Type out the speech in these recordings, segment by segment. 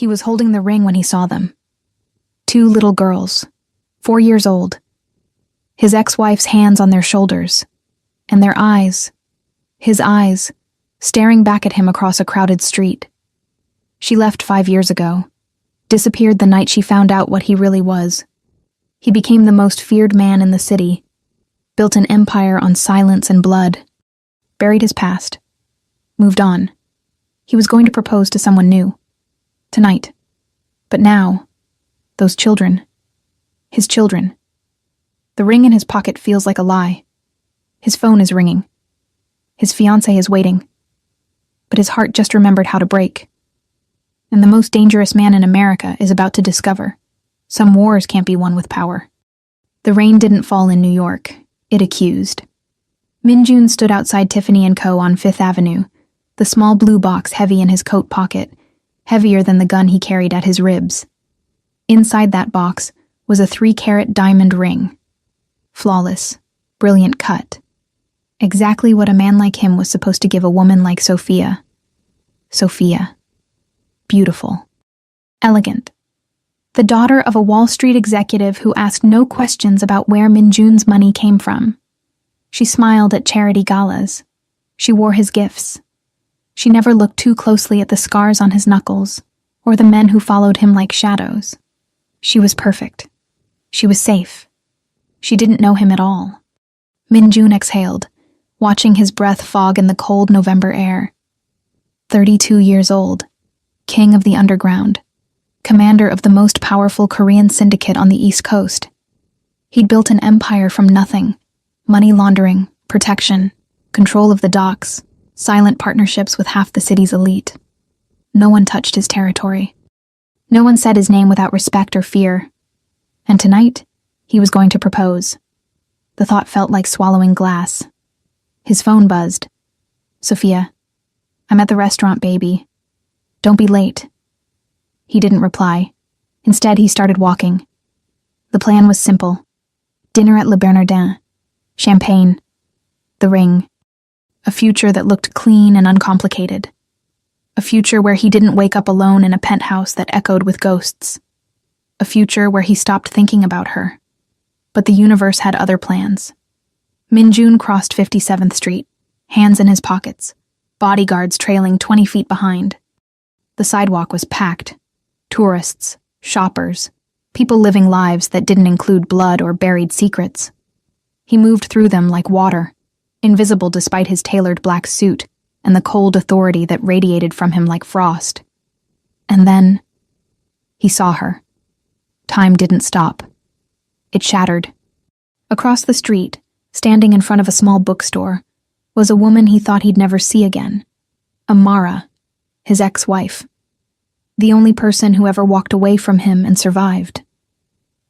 He was holding the ring when he saw them. 2 little girls, 4 years old. His ex-wife's hands on their shoulders, and their eyes, his eyes, staring back at him across a crowded street. She left 5 years ago, disappeared the night she found out what he really was. He became the most feared man in the city, built an empire on silence and blood, buried his past, moved on. He was going to propose to someone new, tonight. But now, those children, his children. The ring in his pocket feels like a lie. His phone is ringing. His fiancée is waiting. But his heart just remembered how to break. And the most dangerous man in America is about to discover some wars can't be won with power. The rain didn't fall in New York. It accused. Min-jun stood outside Tiffany & Co. on 5th Avenue, the small blue box heavy in his coat pocket, heavier than the gun he carried at his ribs. Inside that box was a 3-carat diamond ring. Flawless, brilliant cut. Exactly what a man like him was supposed to give a woman like Sophia. Sophia. Beautiful. Elegant. The daughter of a Wall Street executive who asked no questions about where Min-jun's money came from. She smiled at charity galas. She wore his gifts. She never looked too closely at the scars on his knuckles, or the men who followed him like shadows. She was perfect. She was safe. She didn't know him at all. Min-jun exhaled, watching his breath fog in the cold November air. 32 years old, king of the underground, commander of the most powerful Korean syndicate on the East Coast. He'd built an empire from nothing. Money laundering, protection, control of the docks, silent partnerships with half the city's elite. No one touched his territory. No one said his name without respect or fear. And tonight, he was going to propose. The thought felt like swallowing glass. His phone buzzed. "Sophia, I'm at the restaurant, baby. Don't be late." He didn't reply. Instead, he started walking. The plan was simple. Dinner at Le Bernardin. Champagne. The ring. A future that looked clean and uncomplicated. A future where he didn't wake up alone in a penthouse that echoed with ghosts. A future where he stopped thinking about her. But the universe had other plans. Min-jun crossed 57th Street, hands in his pockets, bodyguards trailing 20 feet behind. The sidewalk was packed. Tourists, shoppers, people living lives that didn't include blood or buried secrets. He moved through them like water, invisible despite his tailored black suit and the cold authority that radiated from him like frost. And then, he saw her. Time didn't stop. It shattered. Across the street, standing in front of a small bookstore, was a woman he thought he'd never see again. Amara, his ex-wife. The only person who ever walked away from him and survived.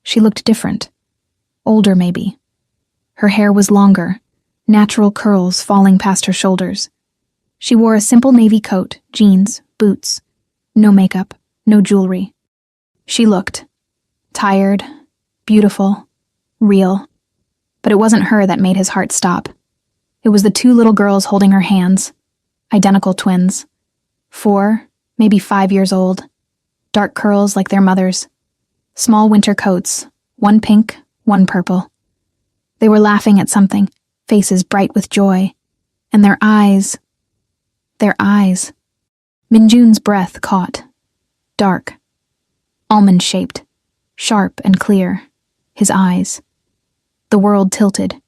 She looked different. Older, maybe. Her hair was longer, natural curls falling past her shoulders. She wore a simple navy coat, jeans, boots. No makeup, no jewelry. She looked tired, beautiful, real. But it wasn't her that made his heart stop. It was the 2 little girls holding her hands. Identical twins. 4, maybe 5 years old. Dark curls like their mothers. Small winter coats, one pink, one purple. They were laughing at something, faces bright with joy. And their eyes. Min-jun's breath caught. Dark. Almond-shaped. Sharp and clear. His eyes. The world tilted.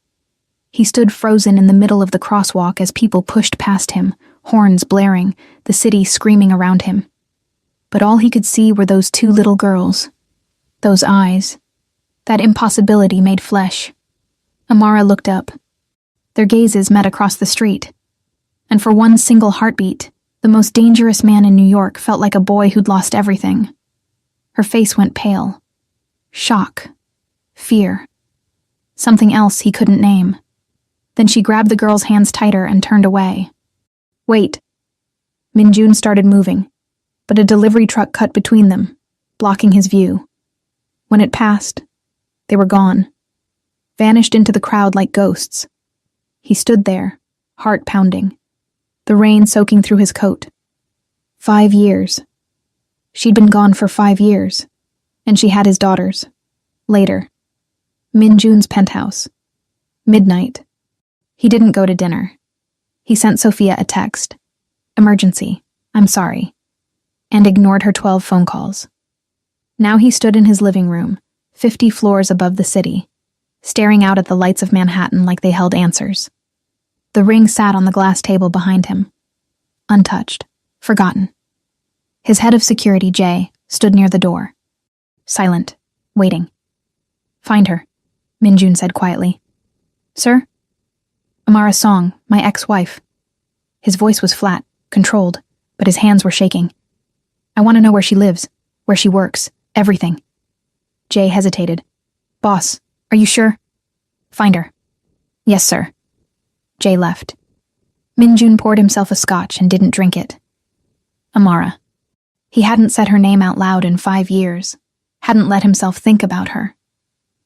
He stood frozen in the middle of the crosswalk as people pushed past him, horns blaring, the city screaming around him. But all he could see were those 2 little girls. Those eyes. That impossibility made flesh. Amara looked up. Their gazes met across the street. And for one single heartbeat, the most dangerous man in New York felt like a boy who'd lost everything. Her face went pale. Shock. Fear. Something else he couldn't name. Then she grabbed the girl's hands tighter and turned away. "Wait." Min-jun started moving, but a delivery truck cut between them, blocking his view. When it passed, they were gone. Vanished into the crowd like ghosts. He stood there, heart pounding, the rain soaking through his coat. 5 years. She'd been gone for 5 years, and she had his daughters. Later. Min-jun's penthouse. Midnight. He didn't go to dinner. He sent Sophia a text. Emergency. I'm sorry. And ignored her 12 phone calls. Now he stood in his living room, 50 floors above the city, staring out at the lights of Manhattan like they held answers. The ring sat on the glass table behind him. Untouched. Forgotten. His head of security, Jay, stood near the door. Silent. Waiting. Find her, Min-jun said quietly. Sir? Amara Song, my ex-wife. His voice was flat, controlled, but his hands were shaking. I want to know where she lives, where she works, everything. Jay hesitated. Boss, are you sure? Find her. Yes, sir. Jay left. Min-jun poured himself a scotch and didn't drink it. Amara. He hadn't said her name out loud in 5 years, hadn't let himself think about her.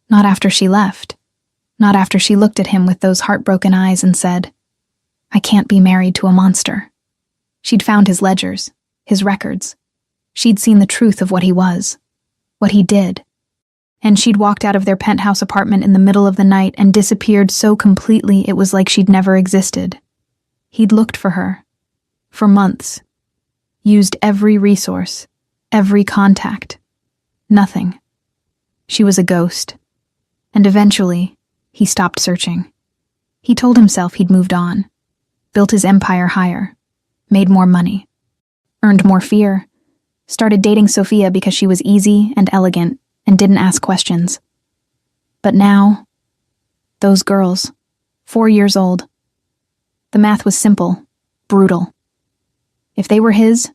Not after she left. Not after she looked at him with those heartbroken eyes and said, I can't be married to a monster. She'd found his ledgers, his records. She'd seen the truth of what he was, what he did. And she'd walked out of their penthouse apartment in the middle of the night and disappeared so completely it was like she'd never existed. He'd looked for her. For months. Used every resource, every contact. Nothing. She was a ghost. And eventually, he stopped searching. He told himself he'd moved on, built his empire higher, made more money, earned more fear, started dating Sophia because she was easy and elegant and didn't ask questions. But now, those girls, 4 years old. The math was simple, brutal. If they were his,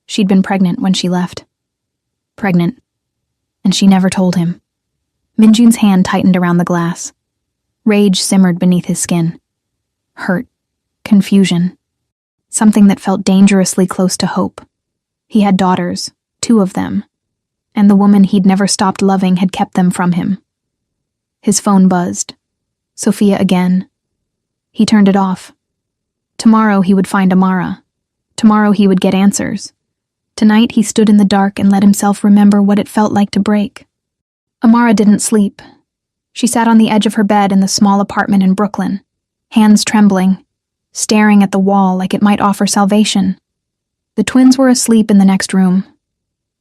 she'd been pregnant when she left. Pregnant. And she never told him. Min-jun's hand tightened around the glass. Rage simmered beneath his skin. Hurt. Confusion. Something that felt dangerously close to hope. He had daughters, 2 of them, and the woman he'd never stopped loving had kept them from him. His phone buzzed. Sophia again. He turned it off. Tomorrow he would find Amara. Tomorrow he would get answers. Tonight he stood in the dark and let himself remember what it felt like to break. Amara didn't sleep. She sat on the edge of her bed in the small apartment in Brooklyn, hands trembling, staring at the wall like it might offer salvation. The twins were asleep in the next room.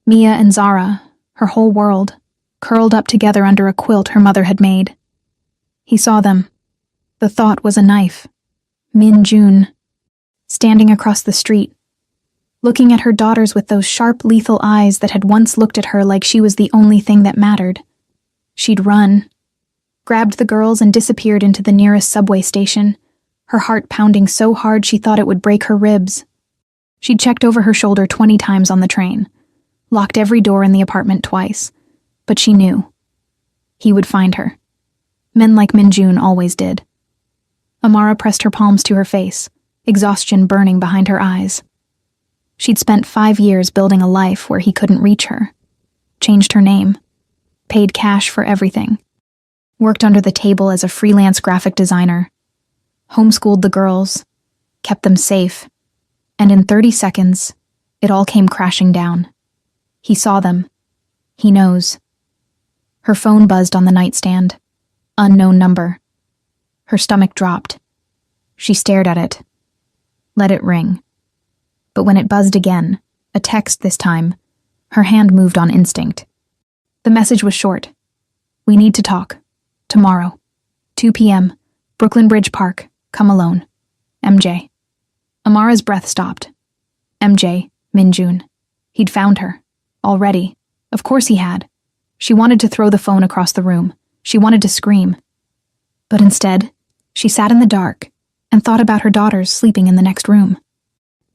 Mia and Zara, her whole world, curled up together under a quilt her mother had made. He saw them. The thought was a knife. Min-jun, standing across the street, looking at her daughters with those sharp, lethal eyes that had once looked at her like she was the only thing that mattered. She'd run, grabbed the girls and disappeared into the nearest subway station, her heart pounding so hard she thought it would break her ribs. She'd checked over her shoulder 20 times on the train, locked every door in the apartment twice, but she knew. He would find her. Men like Min-jun always did. Amara pressed her palms to her face, exhaustion burning behind her eyes. She'd spent 5 years building a life where he couldn't reach her, changed her name, paid cash for everything, worked under the table as a freelance graphic designer, homeschooled the girls, kept them safe, and in 30 seconds, it all came crashing down. He saw them. He knows. Her phone buzzed on the nightstand. Unknown number. Her stomach dropped. She stared at it. Let it ring. But when it buzzed again, a text this time, her hand moved on instinct. The message was short. We need to talk. Tomorrow. 2 p.m. Brooklyn Bridge Park. Come alone. MJ. Amara's breath stopped. MJ, Min-jun. He'd found her. Already. Of course he had. She wanted to throw the phone across the room. She wanted to scream. But instead, she sat in the dark and thought about her daughters sleeping in the next room.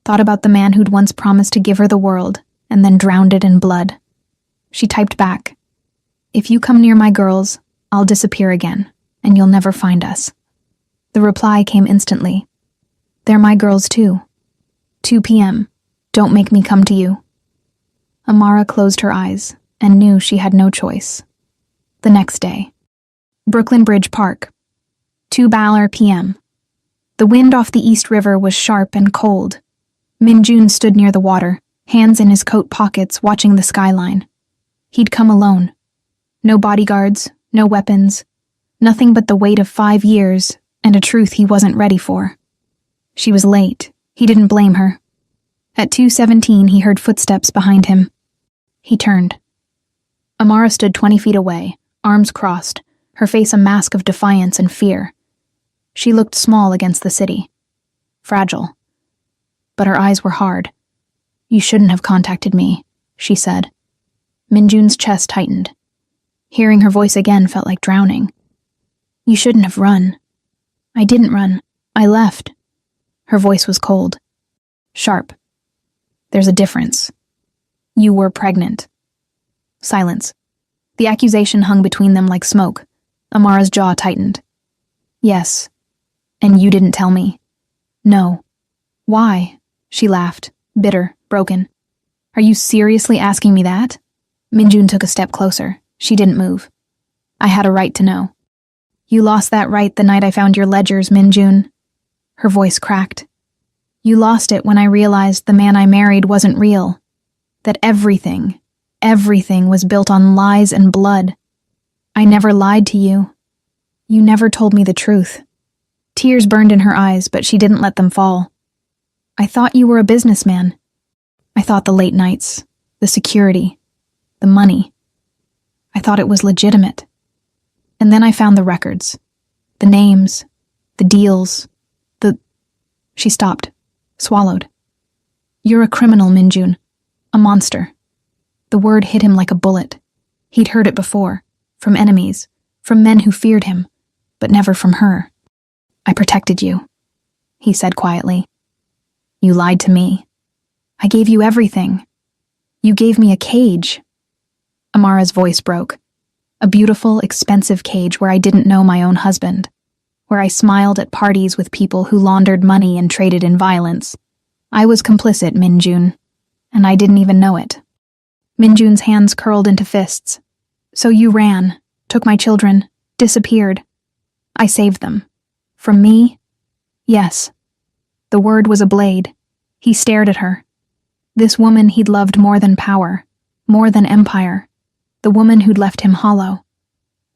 Thought about the man who'd once promised to give her the world and then drowned it in blood. She typed back, "If you come near my girls, I'll disappear again, and you'll never find us." The reply came instantly. "They're my girls too. 2 p.m. Don't make me come to you." Amara closed her eyes and knew she had no choice. The next day. Brooklyn Bridge Park. 2 p.m. The wind off the East River was sharp and cold. Min-jun stood near the water, hands in his coat pockets watching the skyline. He'd come alone. No bodyguards, no weapons, nothing but the weight of 5 years and a truth he wasn't ready for. She was late. He didn't blame her. At 2:17, he heard footsteps behind him. He turned. Amara stood 20 feet away, arms crossed, her face a mask of defiance and fear. She looked small against the city. Fragile. But her eyes were hard. "You shouldn't have contacted me," she said. Minjun's chest tightened. Hearing her voice again felt like drowning. "You shouldn't have run." "I didn't run. I left." Her voice was cold. Sharp. "There's a difference. You were pregnant." Silence. The accusation hung between them like smoke. Amara's jaw tightened. "Yes. And you didn't tell me." "No." "Why?" She laughed, bitter, broken. "Are you seriously asking me that?" Minjun took a step closer. She didn't move. "I had a right to know." "You lost that right the night I found your ledgers, Minjun." Her voice cracked. "You lost it when I realized the man I married wasn't real. That everything was built on lies and blood. I never lied to you. You never told me the truth." Tears burned in her eyes, but she didn't let them fall. "I thought you were a businessman. I thought the late nights, the security, the money. I thought it was legitimate. And then I found the records, the names, the deals, She stopped, swallowed. "You're a criminal, Minjun. A monster." The word hit him like a bullet. He'd heard it before, from enemies, from men who feared him, but never from her. "I protected you," he said quietly. "You lied to me. I gave you everything. You gave me a cage." Amara's voice broke. "A beautiful, expensive cage where I didn't know my own husband, where I smiled at parties with people who laundered money and traded in violence. I was complicit, Minjun, and I didn't even know it." Minjun's hands curled into fists. "So you ran, took my children, disappeared. I saved them. From me? Yes." The word was a blade. He stared at her. This woman he'd loved more than power, more than empire. The woman who'd left him hollow.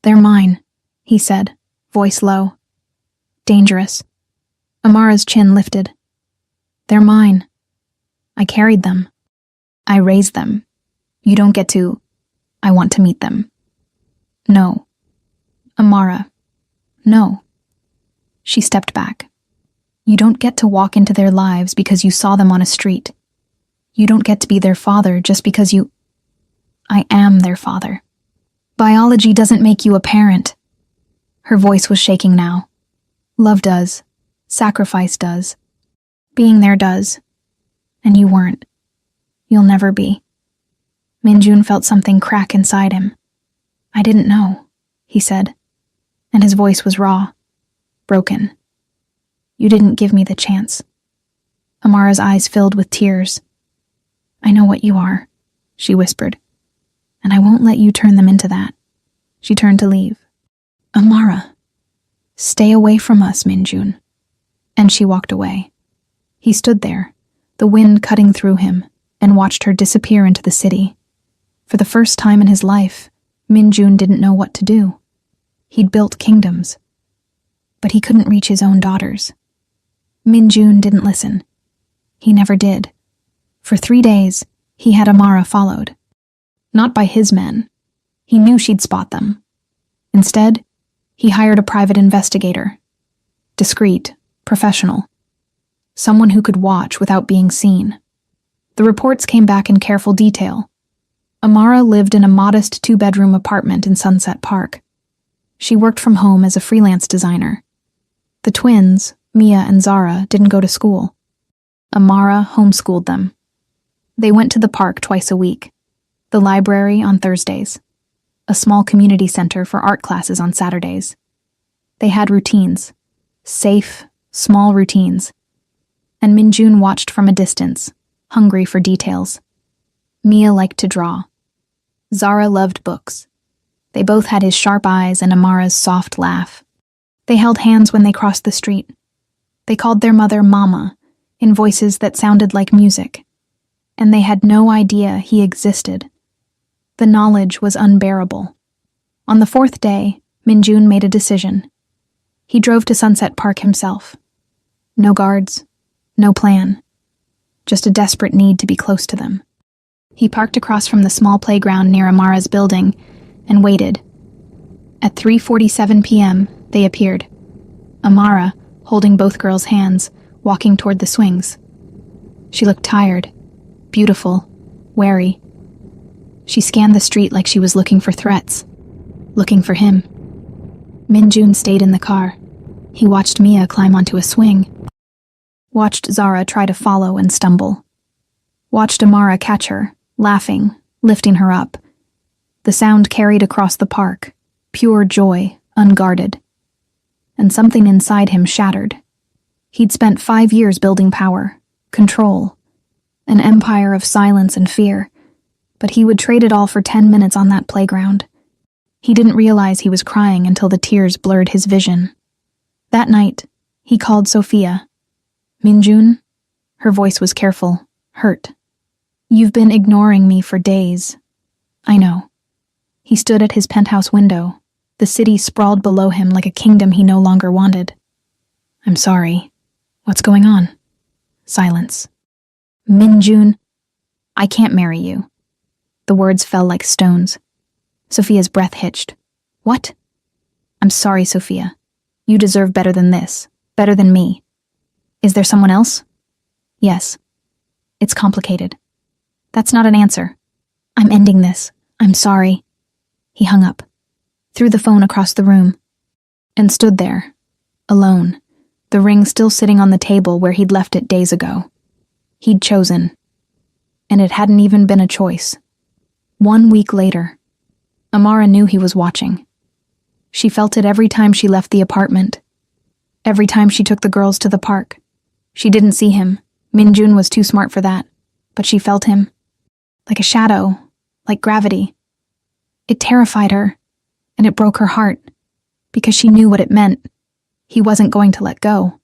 "They're mine," he said, voice low. "Dangerous." Amara's chin lifted. "They're mine. I carried them. I raised them. You don't get to... I want to meet them." "No." "Amara. No." She stepped back. "You don't get to walk into their lives because you saw them on a street. You don't get to be their father just because you... I am their father. Biology doesn't make you a parent." Her voice was shaking now. "Love does. Sacrifice does. Being there does. And you weren't. You'll never be." Minjun felt something crack inside him. "I didn't know," he said, and his voice was raw, broken. "You didn't give me the chance." Amara's eyes filled with tears. "I know what you are," she whispered, "and I won't let you turn them into that." She turned to leave. "Amara, stay away from us, Minjun." And she walked away. He stood there, the wind cutting through him, and watched her disappear into the city. For the first time in his life, Minjun didn't know what to do. He'd built kingdoms, but he couldn't reach his own daughters. Minjun didn't listen. He never did. For 3 days, he had Amara followed. Not by his men. He knew she'd spot them. Instead, he hired a private investigator. Discreet, professional. Someone who could watch without being seen. The reports came back in careful detail. Amara lived in a modest 2-bedroom apartment in Sunset Park. She worked from home as a freelance designer. The twins, Mia and Zara, didn't go to school. Amara homeschooled them. They went to the park twice a week, the library on Thursdays, a small community center for art classes on Saturdays. They had routines, safe, small routines, and Minjun watched from a distance, hungry for details. Mia liked to draw. Zara loved books. They both had his sharp eyes and Amara's soft laugh. They held hands when they crossed the street. They called their mother Mama, in voices that sounded like music. and they had no idea he existed. The knowledge was unbearable. On the fourth day, Minjun made a decision. He drove to Sunset Park himself. No guards, no plan, just a desperate need to be close to them. He parked across from the small playground near Amara's building and waited. At 3:47 p.m., they appeared. Amara, holding both girls' hands, walking toward the swings. She looked tired, beautiful, wary. She scanned the street like she was looking for threats, looking for him. Minjun stayed in the car. He watched Mia climb onto a swing. Watched Zara try to follow and stumble. Watched Amara catch her, laughing, lifting her up. The sound carried across the park, pure joy, unguarded. And something inside him shattered. He'd spent 5 years building power, control, an empire of silence and fear, but he would trade it all for 10 minutes on that playground. He didn't realize he was crying until the tears blurred his vision. That night, he called Sophia. Minjun? Her voice was careful, hurt. You've been ignoring me for days. I know. He stood at his penthouse window. The city sprawled below him like a kingdom he no longer wanted. I'm sorry. What's going on? Silence. Minjun, I can't marry you. The words fell like stones. Sophia's breath hitched. What? I'm sorry, Sophia. You deserve better than this. Better than me. Is there someone else? Yes. It's complicated. That's not an answer. I'm ending this. I'm sorry. He hung up, threw the phone across the room, and stood there, alone, the ring still sitting on the table where he'd left it days ago. He'd chosen, and it hadn't even been a choice. 1 week later, Amara knew he was watching. She felt it every time she left the apartment, every time she took the girls to the park. She didn't see him. Minjun was too smart for that, but she felt him, like a shadow, like gravity. It terrified her, and it broke her heart, because she knew what it meant. He wasn't going to let go.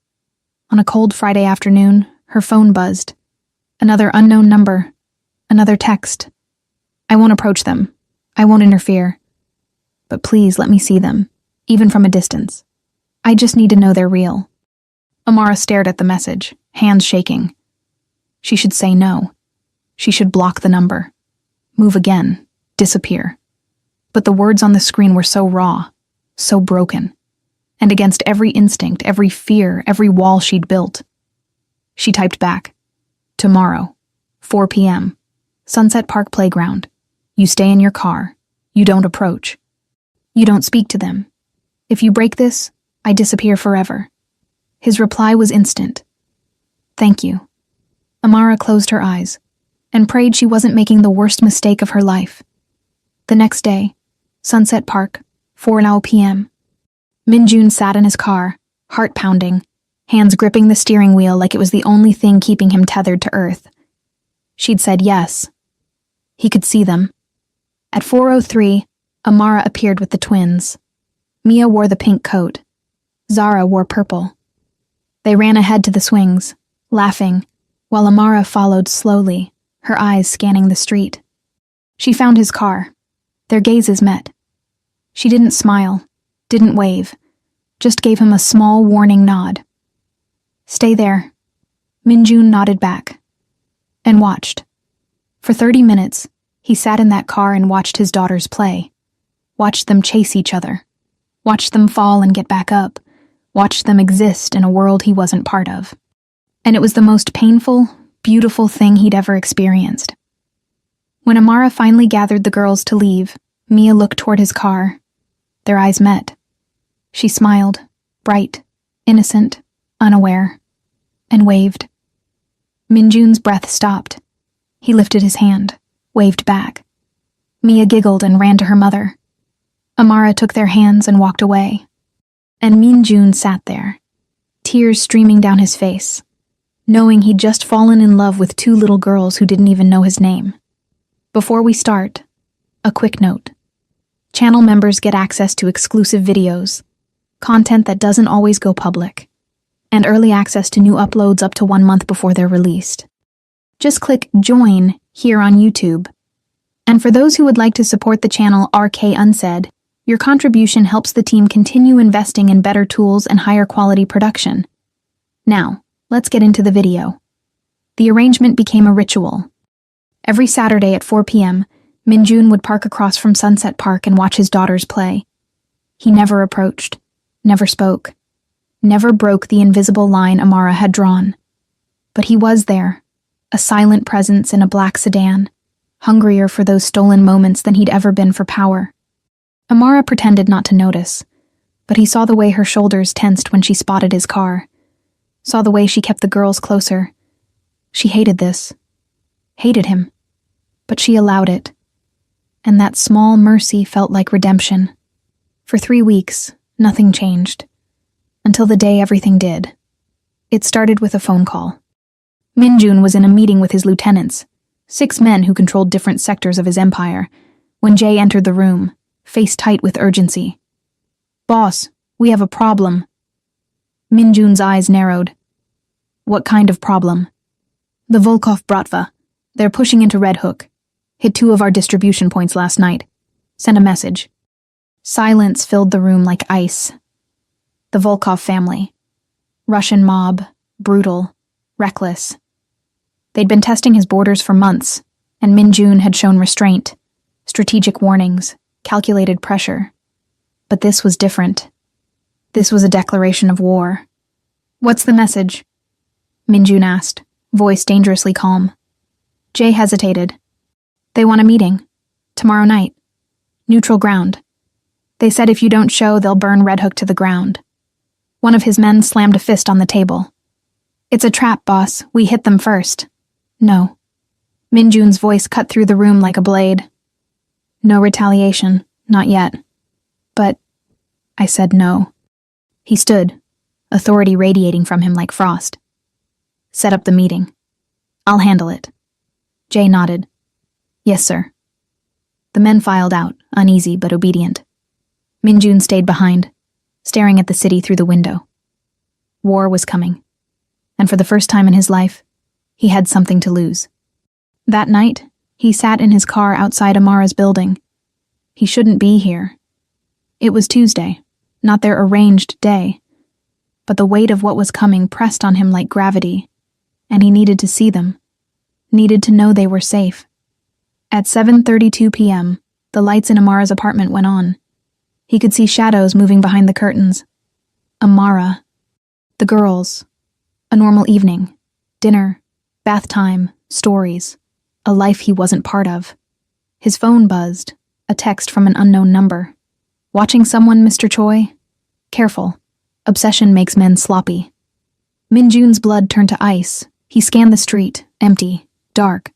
On a cold Friday afternoon, her phone buzzed. Another unknown number. Another text. I won't approach them. I won't interfere. But please let me see them, even from a distance. I just need to know they're real. Amara stared at the message, hands shaking. She should say no. She should block the number. Move again. Disappear. But the words on the screen were so raw, so broken, and against every instinct, every fear, every wall she'd built. She typed back, tomorrow, 4 p.m., Sunset Park Playground. You stay in your car. You don't approach. You don't speak to them. If you break this, I disappear forever. His reply was instant. Thank you. Amara closed her eyes and prayed she wasn't making the worst mistake of her life. The next day, Sunset Park, 4:00 p.m. Minjun sat in his car, heart pounding, hands gripping the steering wheel like it was the only thing keeping him tethered to earth. She'd said yes. He could see them. At 4:03, Amara appeared with the twins. Mia wore the pink coat. Zara wore purple. They ran ahead to the swings, laughing, while Amara followed slowly, her eyes scanning the street. She found his car. Their gazes met. She didn't smile, didn't wave, just gave him a small warning nod. Stay there. Minjun nodded back. And watched. For 30 minutes, he sat in that car and watched his daughters play. Watched them chase each other. Watched them fall and get back up. Watched them exist in a world he wasn't part of. And it was the most painful, beautiful thing he'd ever experienced. When Amara finally gathered the girls to leave, Mia looked toward his car. Their eyes met. She smiled, bright, innocent, unaware, and waved. Minjun's breath stopped. He lifted his hand, waved back. Mia giggled and ran to her mother. Amara took their hands and walked away. And Minjun sat there, tears streaming down his face, knowing he'd just fallen in love with 2 little girls who didn't even know his name. Before we start, a quick note. Channel members get access to exclusive videos, content that doesn't always go public, and early access to new uploads up to 1 month before they're released. just click join here on YouTube. And for those who would like to support the channel RK Unsaid, your contribution helps the team continue investing in better tools and higher quality production. Now, let's get into the video. The arrangement became a ritual. Every Saturday at 4 p.m., Min-jun would park across from Sunset Park and watch his daughters play. He never approached, never spoke, never broke the invisible line Amara had drawn. But he was there, a silent presence in a black sedan, hungrier for those stolen moments than he'd ever been for power. Amara pretended not to notice, but he saw the way her shoulders tensed when she spotted his car, saw the way she kept the girls closer. She hated this, hated him, but she allowed it. And that small mercy felt like redemption. For 3 weeks, nothing changed. Until the day everything did. It started with a phone call. Min-jun was in a meeting with his lieutenants, 6 men who controlled different sectors of his empire, when Jae entered the room, face tight with urgency. "Boss, we have a problem." Min-jun's eyes narrowed. "What kind of problem?" "The Volkov Bratva. They're pushing into Red Hook. Hit 2 of our distribution points last night. Send a message." Silence filled the room like ice. The Volkov family. Russian mob, brutal, reckless. They'd been testing his borders for months, and Min-jun had shown restraint, strategic warnings, calculated pressure. But this was different. This was a declaration of war. "What's the message?" Min-jun asked, voice dangerously calm. Jae hesitated. "They want a meeting. Tomorrow night. Neutral ground. They said if you don't show, they'll burn Red Hook to the ground." One of his men slammed a fist on the table. "It's a trap, boss. We hit them first." "No." Min-jun's voice cut through the room like a blade. "No retaliation. Not yet." "But..." I said no. He stood, authority radiating from him like frost. "Set up the meeting. I'll handle it." Jae nodded. "Yes, sir." The men filed out, uneasy but obedient. Min-jun stayed behind, staring at the city through the window. War was coming, and for the first time in his life, he had something to lose. That night, he sat in his car outside Amara's building. He shouldn't be here. It was Tuesday, not their arranged day, but the weight of what was coming pressed on him like gravity, and he needed to see them, needed to know they were safe. At 7:32 p.m., the lights in Amara's apartment went on. He could see shadows moving behind the curtains. Amara. The girls. A normal evening. Dinner. Bath time. Stories. A life he wasn't part of. His phone buzzed. A text from an unknown number. "Watching someone, Mr. Choi? Careful. Obsession makes men sloppy." Min-jun's blood turned to ice. He scanned the street, empty, dark.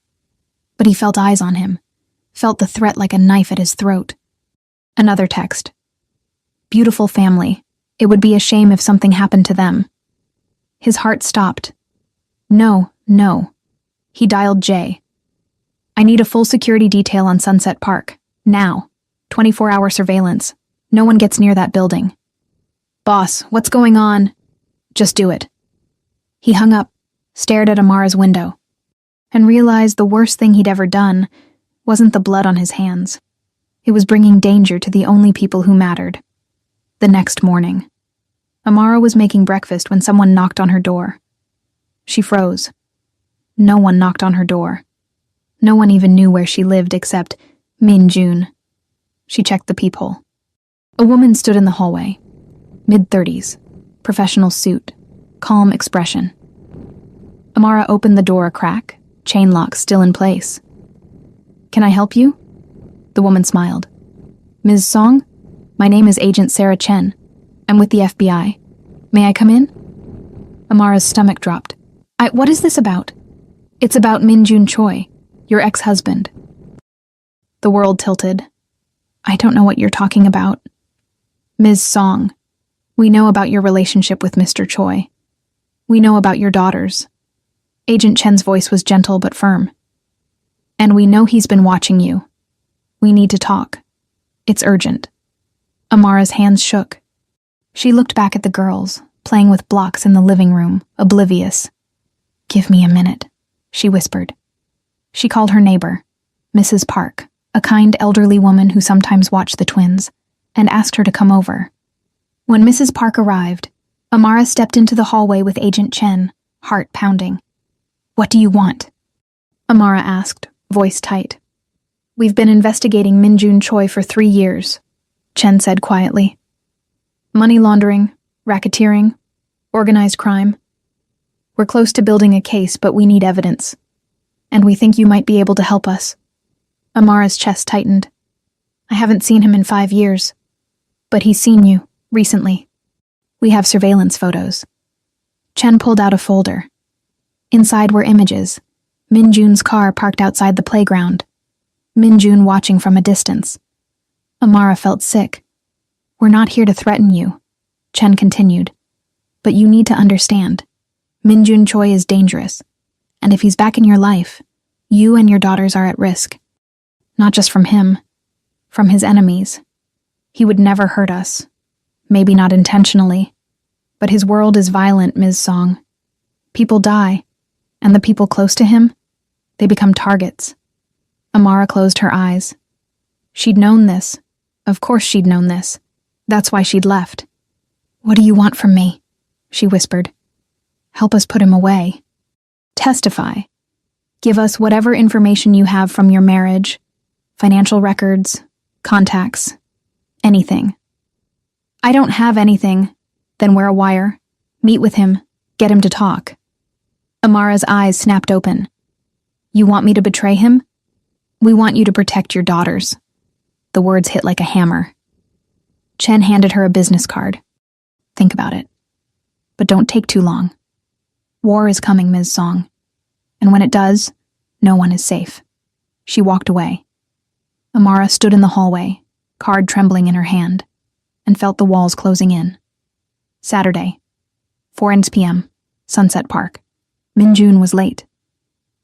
But he felt eyes on him. Felt the threat like a knife at his throat. Another text. "Beautiful family. It would be a shame if something happened to them." His heart stopped. No. He dialed Jae. "I need a full security detail on Sunset Park. Now. 24-hour surveillance. No one gets near that building." "Boss, what's going on?" "Just do it." He hung up, stared at Amara's window, and realized the worst thing he'd ever done wasn't the blood on his hands. It was bringing danger to the only people who mattered. The next morning, Amara was making breakfast when someone knocked on her door. She froze. No one knocked on her door. No one even knew where she lived except Min-jun. She checked the peephole. A woman stood in the hallway. Mid-30s, professional suit, calm expression. Amara opened the door a crack, chain lock still in place. "Can I help you?" The woman smiled. "Ms. Song? My name is Agent Sarah Chen. I'm with the FBI. May I come in?" Amara's stomach dropped. What is this about?" "It's about Min-jun Choi, your ex-husband." The world tilted. "I don't know what you're talking about." "Ms. Song, we know about your relationship with Mr. Choi. We know about your daughters." Agent Chen's voice was gentle but firm. "And we know he's been watching you. We need to talk. It's urgent." Amara's hands shook. She looked back at the girls, playing with blocks in the living room, oblivious. "Give me a minute," she whispered. She called her neighbor, Mrs. Park, a kind elderly woman who sometimes watched the twins, and asked her to come over. When Mrs. Park arrived, Amara stepped into the hallway with Agent Chen, heart pounding. "What do you want?" Amara asked, voice tight. "We've been investigating Minjun Choi for 3 years," Chen said quietly. "Money laundering, racketeering, organized crime. We're close to building a case, but we need evidence. And we think you might be able to help us." Amara's chest tightened. "I haven't seen him in 5 years. But he's seen you, recently. We have surveillance photos." Chen pulled out a folder. Inside were images. Minjun's car parked outside the playground. Minjun watching from a distance. Amara felt sick. "We're not here to threaten you," Chen continued. "But you need to understand. Minjun Choi is dangerous. And if he's back in your life, you and your daughters are at risk. Not just from him, from his enemies. He would never hurt us. Maybe not intentionally. But his world is violent, Ms. Song. People die, and the people close to him, they become targets." Amara closed her eyes. She'd known this. Of course she'd known this. That's why she'd left. "What do you want from me?" she whispered. "Help us put him away. Testify. Give us whatever information you have from your marriage, financial records, contacts, anything." "I don't have anything." "Then wear a wire. Meet with him. Get him to talk." Amara's eyes snapped open. "You want me to betray him?" "We want you to protect your daughters." The words hit like a hammer. Chen handed her a business card. "Think about it. But don't take too long. War is coming, Ms. Song. And when it does, no one is safe." She walked away. Amara stood in the hallway, card trembling in her hand, and felt the walls closing in. Saturday, 4 p.m., Sunset Park. Minjun was late.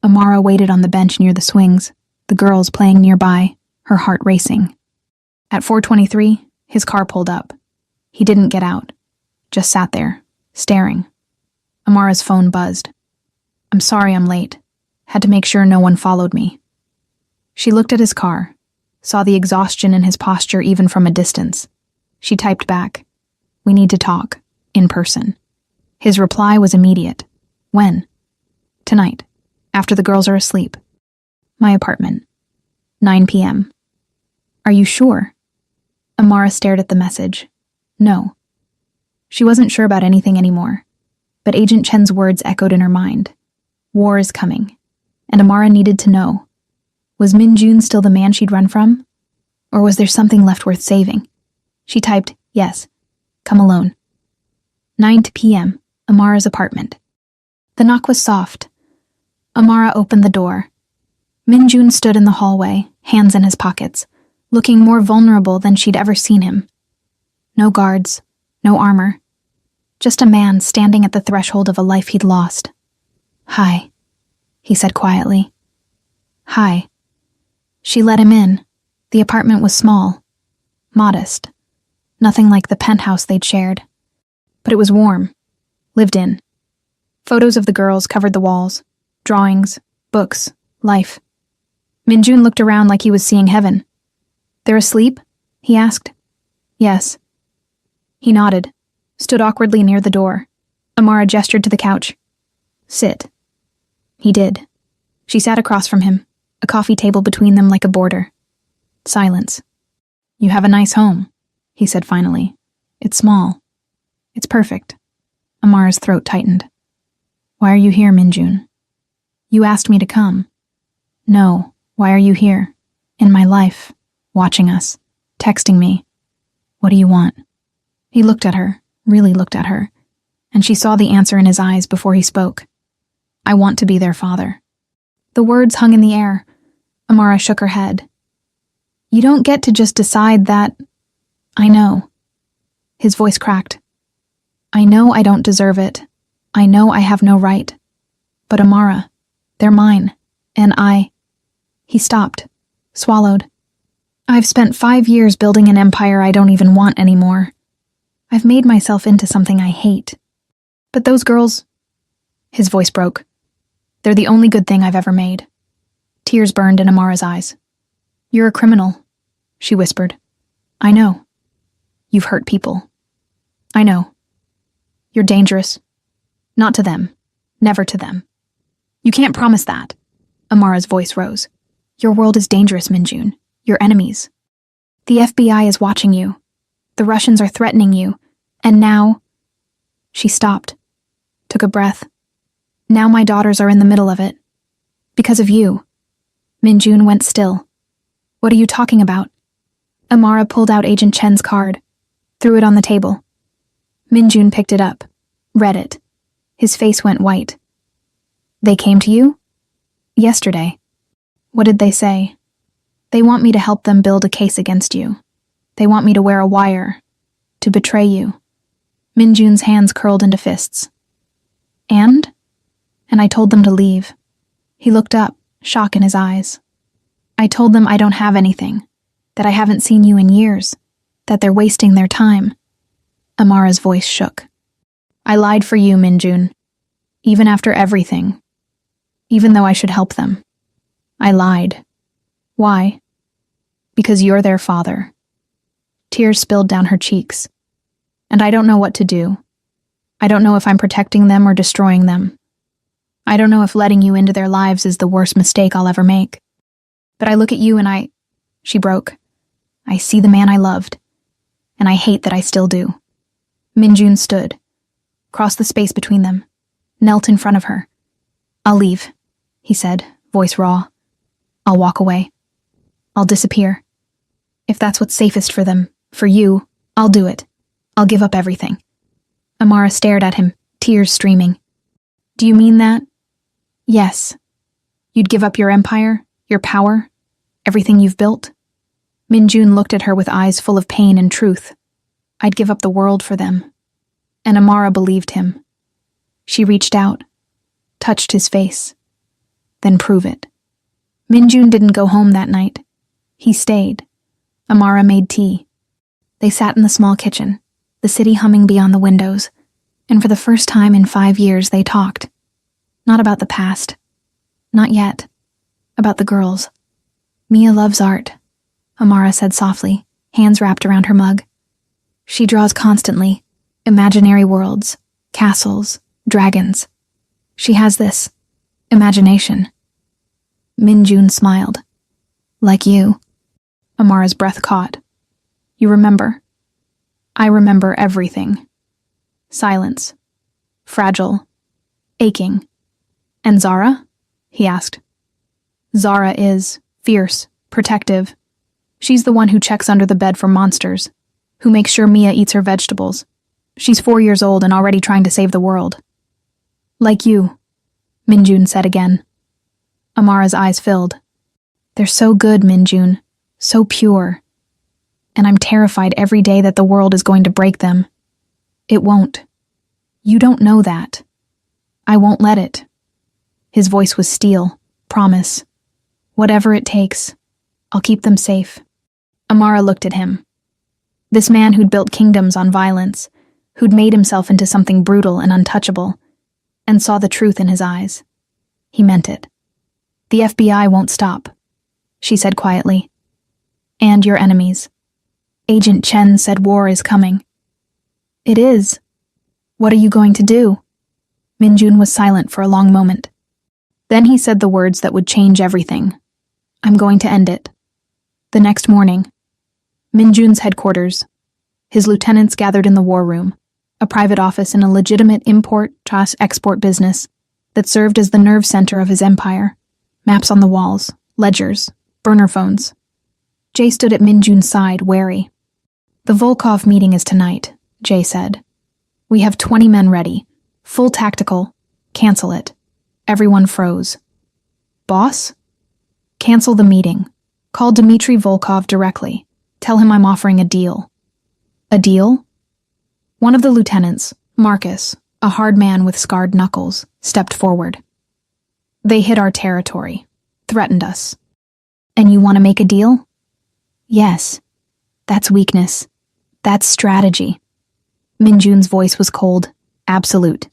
Amara waited on the bench near the swings, the girls playing nearby, her heart racing. At 4:23, his car pulled up. He didn't get out, just sat there, staring. Amara's phone buzzed. "I'm sorry I'm late. Had to make sure no one followed me." She looked at his car, saw the exhaustion in his posture even from a distance. She typed back, "We need to talk, in person." His reply was immediate. "When?" "Tonight, after the girls are asleep. My apartment. 9 p.m. "Are you sure?" Amara stared at the message. No. She wasn't sure about anything anymore, but Agent Chen's words echoed in her mind. War is coming, and Amara needed to know. Was Minjun still the man she'd run from? Or was there something left worth saving? She typed, "Yes. Come alone." 9 p.m., Amara's apartment. The knock was soft. Amara opened the door. Minjun stood in the hallway, hands in his pockets, looking more vulnerable than she'd ever seen him. No guards, no armor. Just a man standing at the threshold of a life he'd lost. "Hi," he said quietly. "Hi." She let him in. The apartment was small, modest, nothing like the penthouse they'd shared. But it was warm, lived in. Photos of the girls covered the walls, drawings, books, life. Minjun looked around like he was seeing heaven. "They're asleep?" he asked. "Yes." He nodded, stood awkwardly near the door. Amara gestured to the couch. "Sit." He did. She sat across from him, a coffee table between them like a border. Silence. "You have a nice home," he said finally. "It's small. It's perfect." Amara's throat tightened. "Why are you here, Minjun?" "You asked me to come." "No, why are you here? In my life, watching us, texting me. What do you want?" He looked at her, really looked at her, and she saw the answer in his eyes before he spoke. "I want to be their father." The words hung in the air. Amara shook her head. "You don't get to just decide that." "I know." His voice cracked. "I know I don't deserve it. I know I have no right. But Amara, they're mine, and I..." He stopped, swallowed. "I've spent 5 years building an empire I don't even want anymore. I've made myself into something I hate. But those girls..." His voice broke. They're the only good thing I've ever made. Tears burned in Amara's eyes. You're a criminal, she whispered. I know. You've hurt people. I know. You're dangerous. Not to them. Never to them. You can't promise that. Amara's voice rose. Your world is dangerous, Minjun. Your enemies. The FBI is watching you. The Russians are threatening you. And now... She stopped. Took a breath. Now my daughters are in the middle of it. Because of you. Minjun went still. What are you talking about? Amara pulled out Agent Chen's card. Threw it on the table. Minjun picked it up. Read it. His face went white. They came to you? Yesterday. What did they say? They want me to help them build a case against you. They want me to wear a wire. To betray you. Minjun's hands curled into fists. And I told them to leave. He looked up, shock in his eyes. I told them I don't have anything. That I haven't seen you in years. That they're wasting their time. Amara's voice shook. I lied for you, Minjun. Even after everything. Even though I should help them. I lied. Why? Because you're their father. Tears spilled down her cheeks. And I don't know what to do. I don't know if I'm protecting them or destroying them. I don't know if letting you into their lives is the worst mistake I'll ever make. But I look at you and She broke. I see the man I loved. And I hate that I still do. Minjun stood. Crossed the space between them. Knelt in front of her. I'll leave, he said, voice raw. I'll walk away. I'll disappear. If that's what's safest for them, for you, I'll do it. I'll give up everything. Amara stared at him, tears streaming. Do you mean that? Yes. You'd give up your empire, your power, everything you've built? Minjun looked at her with eyes full of pain and truth. I'd give up the world for them. And Amara believed him. She reached out, touched his face. Then prove it. Minjun didn't go home that night. He stayed. Amara made tea. They sat in the small kitchen, the city humming beyond the windows, and for the first time in 5 years they talked. Not about the past. Not yet. About the girls. Mia loves art, Amara said softly, hands wrapped around her mug. She draws constantly. Imaginary worlds, castles, dragons. She has this imagination. Minjun smiled. Like you. Amara's breath caught. You remember. I remember everything. Silence. Fragile. Aching. And Zara? He asked. Zara is fierce, protective. She's the one who checks under the bed for monsters, who makes sure Mia eats her vegetables. She's 4 years old and already trying to save the world. Like you, Minjun said again. Amara's eyes filled. They're so good, Minjun. So pure. And I'm terrified every day that the world is going to break them. It won't. You don't know that. I won't let it. His voice was steel. Promise. Whatever it takes, I'll keep them safe. Amara looked at him. This man who'd built kingdoms on violence, who'd made himself into something brutal and untouchable, and saw the truth in his eyes. He meant it. The FBI won't stop, she said quietly. And your enemies. Agent Chen said war is coming. It is. What are you going to do? Minjun was silent for a long moment. Then he said the words that would change everything. I'm going to end it. The next morning, Minjun's headquarters. His lieutenants gathered in the war room, a private office in a legitimate import-export business that served as the nerve center of his empire. Maps on the walls, ledgers, burner phones. Jay stood at Minjun's side, wary. The Volkov meeting is tonight, Jay said. We have 20 men ready. Full tactical. Cancel it. Everyone froze. Boss? Cancel the meeting. Call Dmitry Volkov directly. Tell him I'm offering a deal. A deal? One of the lieutenants, Marcus, a hard man with scarred knuckles, stepped forward. They hit our territory. Threatened us. And you want to make a deal? Yes. That's weakness. That's strategy. Minjun's voice was cold, absolute.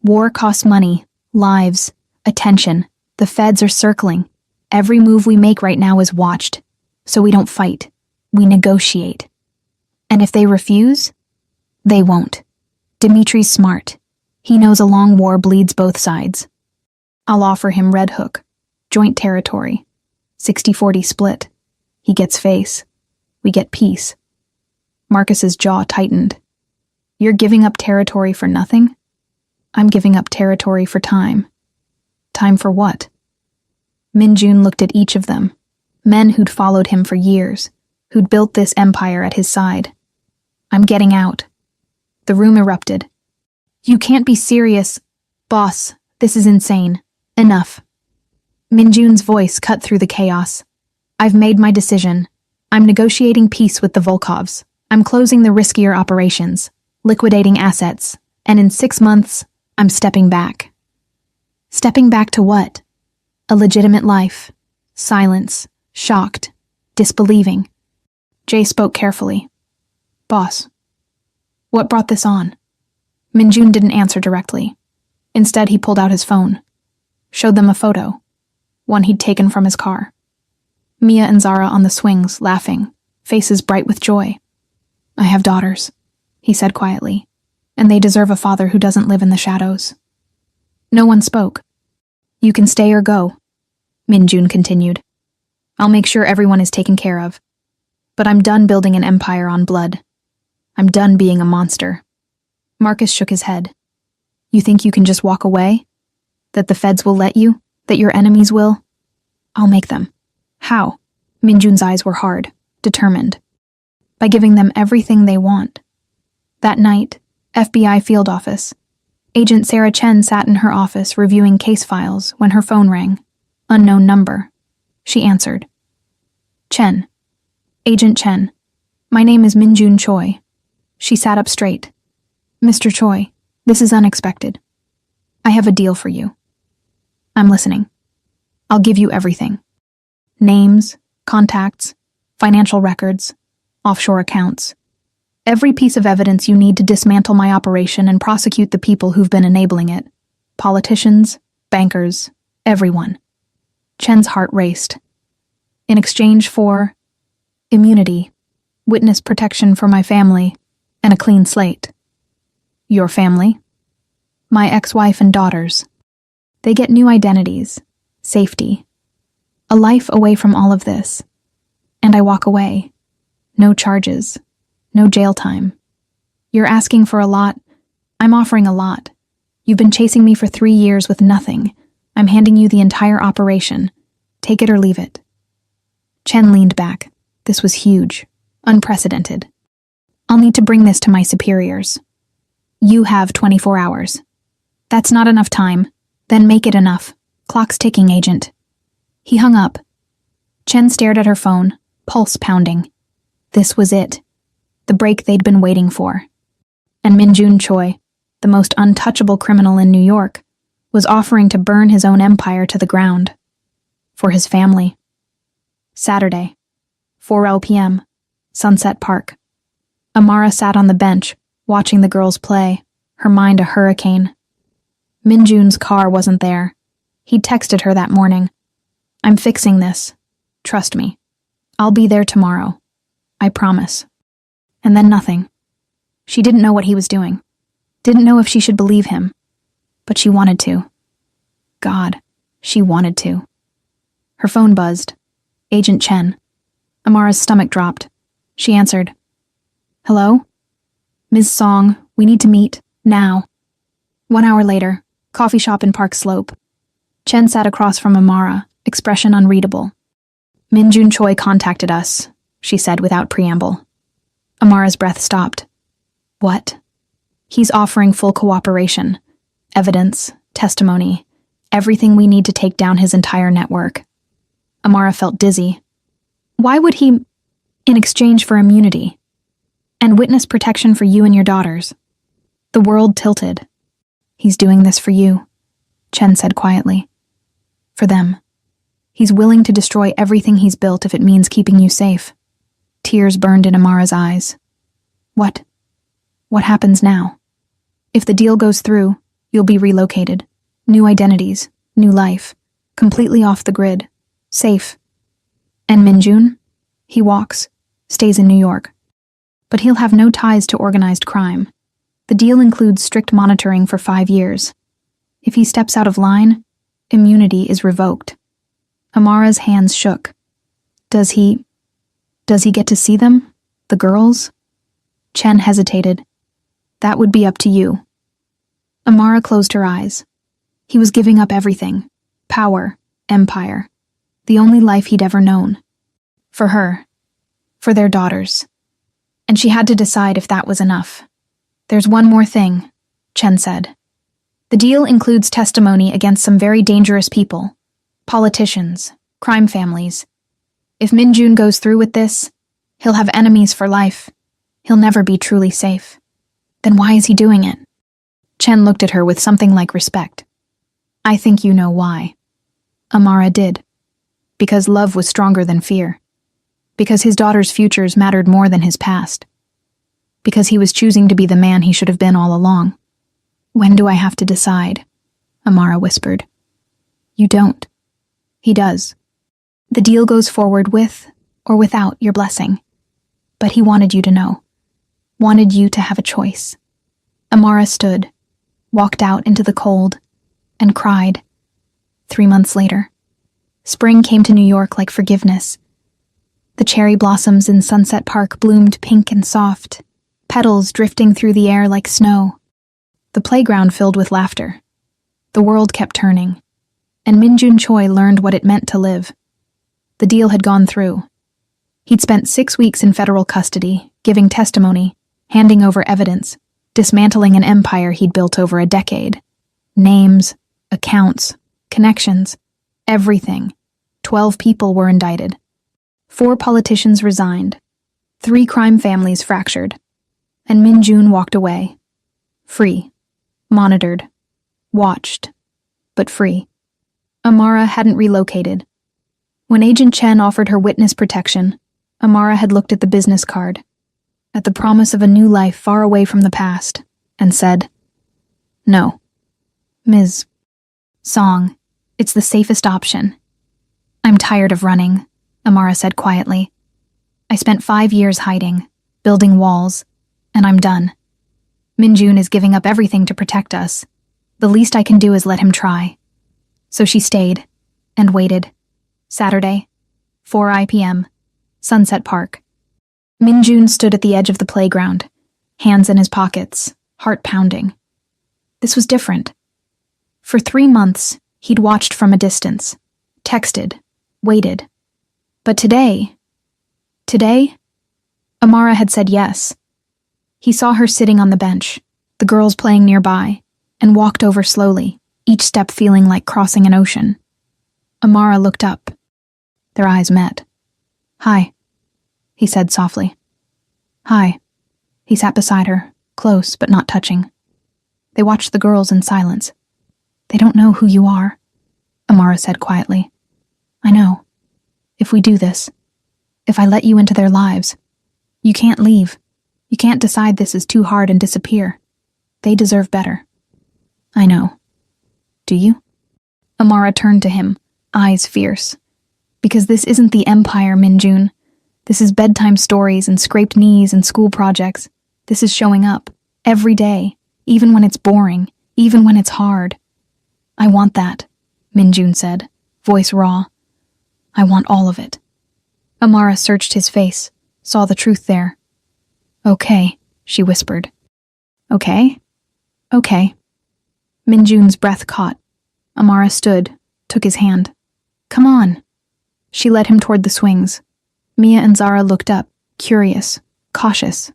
War costs money, lives, Attention, the feds are circling. Every move we make right now is watched. So we don't fight. We negotiate. And if they refuse, they won't. Dimitri's smart. He knows a long war bleeds both sides. I'll offer him Red Hook, joint territory, 60-40 split. He gets face. We get peace. Marcus's jaw tightened. You're giving up territory for nothing? I'm giving up territory for time. Time for what? Min-jun looked at each of them, men who'd followed him for years, who'd built this empire at his side. I'm getting out. The room erupted. You can't be serious. Boss, this is insane. Enough. Min-jun's voice cut through the chaos. I've made my decision. I'm negotiating peace with the Volkovs. I'm closing the riskier operations, liquidating assets, and in 6 months, I'm stepping back. Stepping back to what? A legitimate life. Silence. Shocked. Disbelieving. Jay spoke carefully. Boss, what brought this on? Min-jun didn't answer directly. Instead, he pulled out his phone. Showed them a photo. One he'd taken from his car. Mia and Zara on the swings, laughing, faces bright with joy. I have daughters, he said quietly, and they deserve a father who doesn't live in the shadows. No one spoke. You can stay or go, Min-jun continued. I'll make sure everyone is taken care of. But I'm done building an empire on blood. I'm done being a monster. Marcus shook his head. You think you can just walk away? That the feds will let you? That your enemies will? I'll make them. How? Min-jun's eyes were hard, determined. By giving them everything they want. That night, FBI field office. Agent Sarah Chen sat in her office reviewing case files when her phone rang. Unknown number. She answered. Chen. Agent Chen. My name is Min-jun Choi. She sat up straight. Mr. Choi, this is unexpected. I have a deal for you. I'm listening. I'll give you everything. Names, contacts, financial records, offshore accounts. Every piece of evidence you need to dismantle my operation and prosecute the people who've been enabling it. Politicians, bankers, everyone. Chen's heart raced. In exchange for immunity, witness protection for my family, and a clean slate. Your family? My ex-wife and daughters. They get new identities, safety, a life away from all of this. And I walk away. No charges, no jail time. You're asking for a lot. I'm offering a lot. You've been chasing me for 3 years with nothing. I'm handing you the entire operation. Take it or leave it. Chen leaned back. This was huge, unprecedented. I'll need to bring this to my superiors. You have 24 hours. That's not enough time. Then make it enough. Clock's ticking, Agent. He hung up. Chen stared at her phone, pulse pounding. This was it. The break they'd been waiting for. And Min-jun Choi, the most untouchable criminal in New York, was offering to burn his own empire to the ground. For his family. Saturday, 4 p.m., Sunset Park. Amara sat on the bench, watching the girls play, her mind a hurricane. Min-jun's car wasn't there. He'd texted her that morning. I'm fixing this. Trust me. I'll be there tomorrow. I promise. And then nothing. She didn't know what he was doing. Didn't know if she should believe him. But she wanted to. God, she wanted to. Her phone buzzed. Agent Chen. Amara's stomach dropped. She answered. Hello? Ms. Song, we need to meet, now. 1 hour later, coffee shop in Park Slope. Chen sat across from Amara, expression unreadable. Min-jun Choi contacted us, she said without preamble. Amara's breath stopped. What? He's offering full cooperation. Evidence, testimony, everything we need to take down his entire network. Amara felt dizzy. Why would he, in exchange for immunity? And witness protection for you and your daughters. The world tilted. He's doing this for you, Chen said quietly. For them. He's willing to destroy everything he's built if it means keeping you safe. Tears burned in Amara's eyes. What? What happens now? If the deal goes through, you'll be relocated. New identities, New life. Completely off the grid. Safe. And Minjun? He walks. Stays in New York. But he'll have no ties to organized crime. The deal includes strict monitoring for 5 years. If he steps out of line, immunity is revoked. Amara's hands shook. Does he get to see them? The girls? Chen hesitated. That would be up to you. Amara closed her eyes. He was giving up everything. Power, empire. The only life he'd ever known. For her. For their daughters. And she had to decide if that was enough. There's one more thing, Chen said. The deal includes testimony against some very dangerous people. Politicians, crime families. If Minjun goes through with this, he'll have enemies for life. He'll never be truly safe. Then why is he doing it? Chen looked at her with something like respect. I think you know why. Amara did. Because love was stronger than fear. Because his daughter's futures mattered more than his past. Because he was choosing to be the man he should have been all along. When do I have to decide? Amara whispered. You don't. He does. The deal goes forward with or without your blessing. But he wanted you to know. Wanted you to have a choice. Amara stood, walked out into the cold, and cried. 3 months later, spring came to New York like forgiveness. The cherry blossoms in Sunset Park bloomed pink and soft, petals drifting through the air like snow. The playground filled with laughter. The world kept turning, and Minjun Choi learned what it meant to live. The deal had gone through. He'd spent 6 weeks in federal custody, giving testimony, handing over evidence, dismantling an empire he'd built over a decade. Names, accounts, connections, everything. 12 people were indicted. 4 politicians resigned. 3 crime families fractured. And Minjun walked away. Free. Monitored. Watched. But free. Amara hadn't relocated. When Agent Chen offered her witness protection, Amara had looked at the business card, at the promise of a new life far away from the past, and said, No. Ms. Song, it's the safest option. I'm tired of running, Amara said quietly. I spent 5 years hiding, building walls, and I'm done. Minjun is giving up everything to protect us. The least I can do is let him try. So she stayed, and waited. Saturday, 4 p.m., Sunset Park. Minjun stood at the edge of the playground, hands in his pockets, heart pounding. This was different. For 3 months, he'd watched from a distance, texted, waited. But today, Amara had said yes. He saw her sitting on the bench, the girls playing nearby, and walked over slowly, each step feeling like crossing an ocean. Amara looked up. Their eyes met. Hi, he said softly. Hi. He sat beside her, close but not touching. They watched the girls in silence. They don't know who you are, Amara said quietly. I know. If we do this, if I let you into their lives, you can't leave. You can't decide this is too hard and disappear. They deserve better. I know. Do you? Amara turned to him, eyes fierce. Because this isn't the empire, Minjun. This is bedtime stories and scraped knees and school projects. This is showing up, every day, even when it's boring, even when it's hard. I want that, Minjun said, voice raw. I want all of it. Amara searched his face, saw the truth there. Okay, she whispered. Okay? Okay. Minjun's breath caught. Amara stood, took his hand. Come on. She led him toward the swings. Mia and Zara looked up, curious, cautious.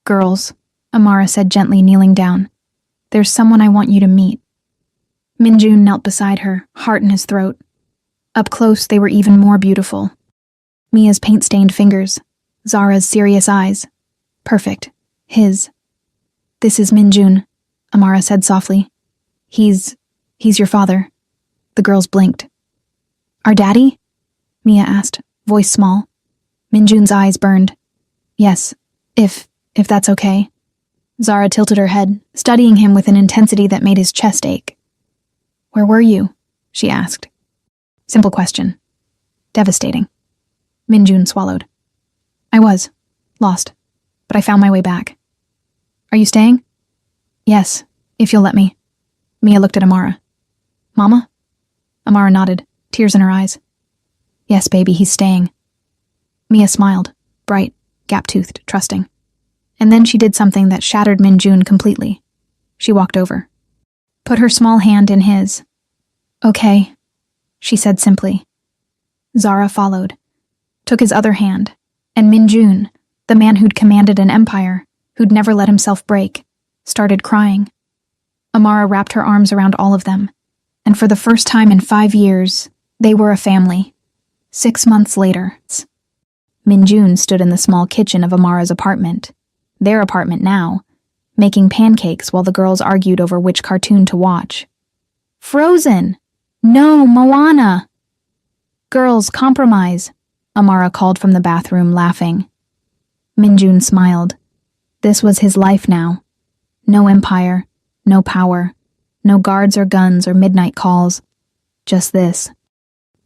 Girls, Amara said gently, kneeling down. There's someone I want you to meet. Minjun knelt beside her, heart in his throat. Up close, they were even more beautiful. Mia's paint-stained fingers, Zara's serious eyes. Perfect. His. This is Minjun, Amara said softly. He's your father. The girls blinked. Our daddy? Mia asked, voice small. Minjun's eyes burned. Yes, if that's okay. Zara tilted her head, studying him with an intensity that made his chest ache. Where were you? she asked. Simple question. Devastating. Minjun swallowed. I was. Lost. But I found my way back. Are you staying? Yes, if you'll let me. Mia looked at Amara. Mama? Amara nodded, tears in her eyes. Yes, baby, he's staying. Mia smiled, bright, gap-toothed, trusting. And then she did something that shattered Minjun completely. She walked over. Put her small hand in his. Okay, she said simply. Zara followed, took his other hand, and Minjun, the man who'd commanded an empire, who'd never let himself break, started crying. Amara wrapped her arms around all of them, and for the first time in 5 years, they were a family. 6 months later, Minjun stood in the small kitchen of Amara's apartment, their apartment now, making pancakes while the girls argued over which cartoon to watch. Frozen! No, Moana! Girls, compromise, Amara called from the bathroom, laughing. Minjun smiled. This was his life now. No empire, no power, no guards or guns or midnight calls. Just this.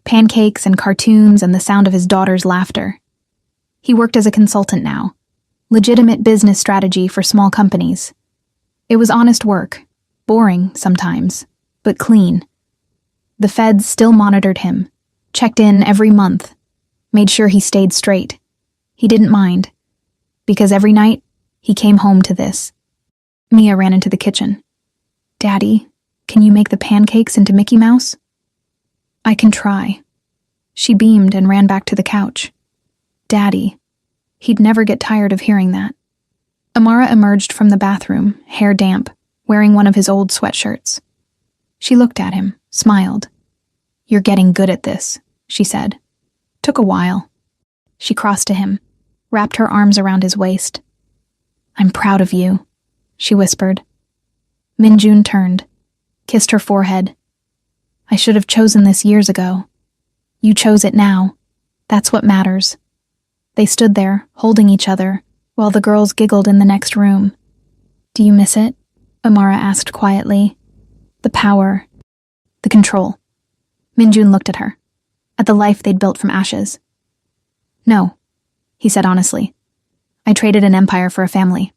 Pancakes and cartoons and the sound of his daughter's laughter. He worked as a consultant now. Legitimate business strategy for small companies. It was honest work, boring sometimes, but clean. The feds still monitored him, checked in every month, made sure he stayed straight. He didn't mind, because every night he came home to this. Mia ran into the kitchen. Daddy, can you make the pancakes into Mickey Mouse? I can try. She beamed and ran back to the couch. Daddy. He'd never get tired of hearing that. Amara emerged from the bathroom, hair damp, wearing one of his old sweatshirts. She looked at him, smiled. You're getting good at this, she said. Took a while. She crossed to him, wrapped her arms around his waist. I'm proud of you, she whispered. Minjun turned, kissed her forehead. I should have chosen this years ago. You chose it now. That's what matters. They stood there, holding each other, while the girls giggled in the next room. Do you miss it? Amara asked quietly. The power. The control. Minjun looked at her, at the life they'd built from ashes. No, he said honestly. I traded an empire for a family.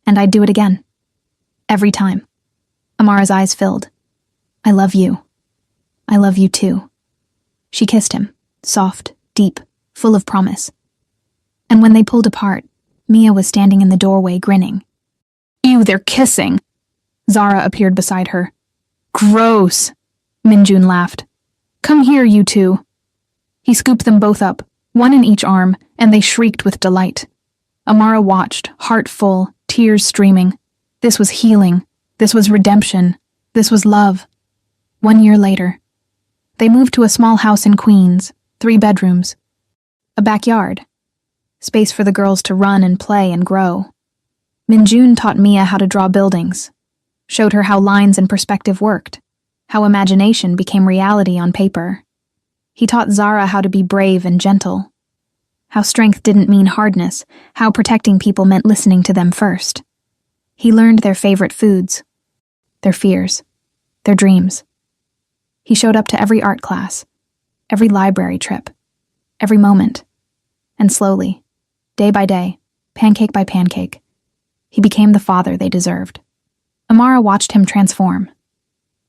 And I'd do it again. Every time. Amara's eyes filled. I love you. I love you too. She kissed him, soft, deep, full of promise. And when they pulled apart, Mia was standing in the doorway grinning. Ew, they're kissing! Zara appeared beside her. Gross! Minjun laughed. Come here, you two. He scooped them both up, one in each arm, and they shrieked with delight. Amara watched, heart full, tears streaming. This was healing. This was redemption. This was love. 1 year later, they moved to a small house in Queens, 3 bedrooms. A backyard. Space for the girls to run and play and grow. Minjun taught Mia how to draw buildings, showed her how lines and perspective worked, how imagination became reality on paper. He taught Zara how to be brave and gentle, how strength didn't mean hardness, how protecting people meant listening to them first. He learned their favorite foods, their fears, their dreams. He showed up to every art class, every library trip, every moment, and slowly, day by day, pancake by pancake, he became the father they deserved. Amara watched him transform.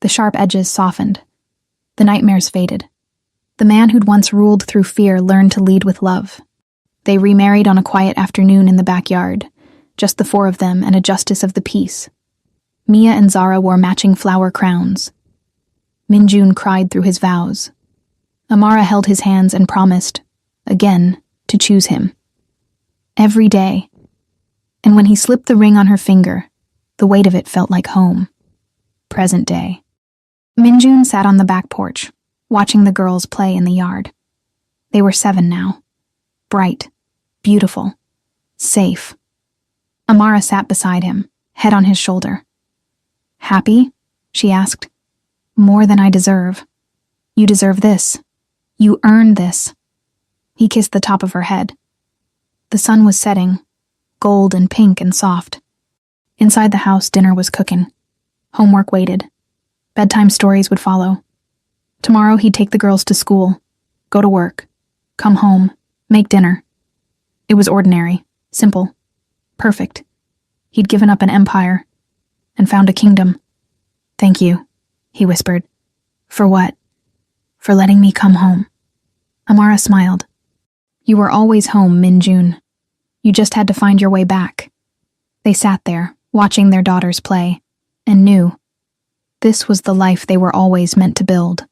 The sharp edges softened. The nightmares faded. The man who'd once ruled through fear learned to lead with love. They remarried on a quiet afternoon in the backyard, just the 4 of them and a justice of the peace. Mia and Zara wore matching flower crowns. Minjun cried through his vows. Amara held his hands and promised, again, to choose him. Every day. And when he slipped the ring on her finger, the weight of it felt like home. Present day. Minjun sat on the back porch, watching the girls play in the yard. They were 7 now. Bright, beautiful, safe. Amara sat beside him, head on his shoulder. Happy? She asked. More than I deserve. You deserve this. You earned this. He kissed the top of her head. The sun was setting, gold and pink and soft. Inside the house, dinner was cooking. Homework waited. Bedtime stories would follow. Tomorrow he'd take the girls to school, go to work, come home, make dinner. It was ordinary, simple, perfect. He'd given up an empire and found a kingdom. "Thank you," he whispered. "For what?" "For letting me come home." Amara smiled. "You were always home, Min-jun. You just had to find your way back." They sat there, watching their daughters play, and knew this was the life they were always meant to build.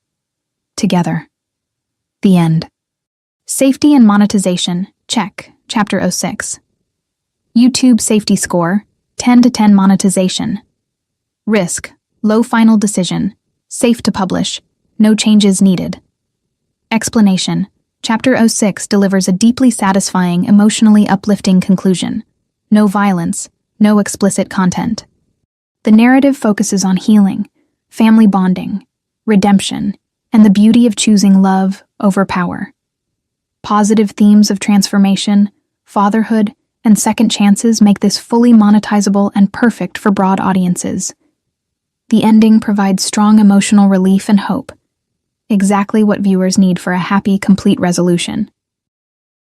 Together. The end. Safety and monetization. Check. Chapter 06. YouTube safety score, 10 to 10 monetization. Risk, low final decision, safe to publish, no changes needed. Explanation. Chapter 06 delivers a deeply satisfying, emotionally uplifting conclusion. No violence, no explicit content. The narrative focuses on healing, family bonding, redemption, and the beauty of choosing love over power. Positive themes of transformation, fatherhood, and second chances make this fully monetizable and perfect for broad audiences. The ending provides strong emotional relief and hope, exactly what viewers need for a happy, complete resolution.